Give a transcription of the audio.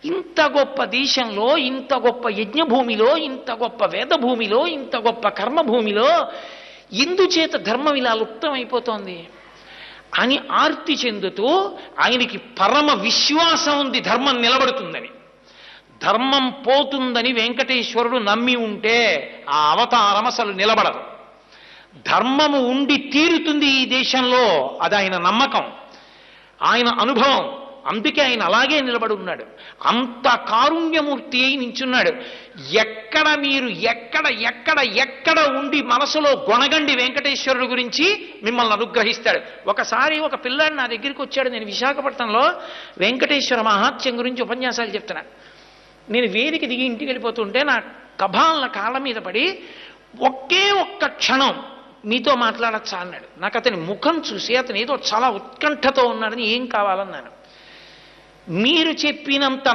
ఇంత గొప్ప దేశంలో, ఇంత గొప్ప యజ్ఞభూమిలో, ఇంత గొప్ప వేదభూమిలో, ఇంత గొప్ప కర్మభూమిలో ఎందుచేత ధర్మం ఇలా లుప్తమైపోతోంది అని ఆర్తి చెందుతూ ఆయనకి పరమ విశ్వాసం ఉంది ధర్మం నిలబడుతుందని. ధర్మం పోతుందని వెంకటేశ్వరుడు నమ్మి ఉంటే ఆ అవతారం అసలు నిలబడదు. ధర్మము ఉండి తీరుతుంది ఈ దేశంలో, అది ఆయన నమ్మకం, ఆయన అనుభవం. అందుకే ఆయన అలాగే నిలబడి ఉన్నాడు. అంత కారుణ్యమూర్తి అయి నించున్నాడు. ఎక్కడ మీరు ఎక్కడ ఎక్కడ ఎక్కడ ఉండి మనసులో గొణగండి వెంకటేశ్వరుడు గురించి మిమ్మల్ని అనుగ్రహిస్తాడు. ఒకసారి ఒక పిల్లాడు నా దగ్గరికి వచ్చాడు. నేను విశాఖపట్నంలో వెంకటేశ్వర మహాత్మ్యం గురించి ఉపన్యాసాలు చెప్తున్నా. నేను వేదిక దిగి ఇంటికి వెళ్ళిపోతుంటే నా కభాలన కాళ్ళ మీద పడి ఒకే ఒక్క క్షణం మీతో మాట్లాడచ్చా అన్నాడు. నాకు అతని ముఖం చూసి అతను ఏదో చాలా ఉత్కంఠతో ఉన్నాడని, ఏం కావాలన్నాను. మీరు చెప్పినంత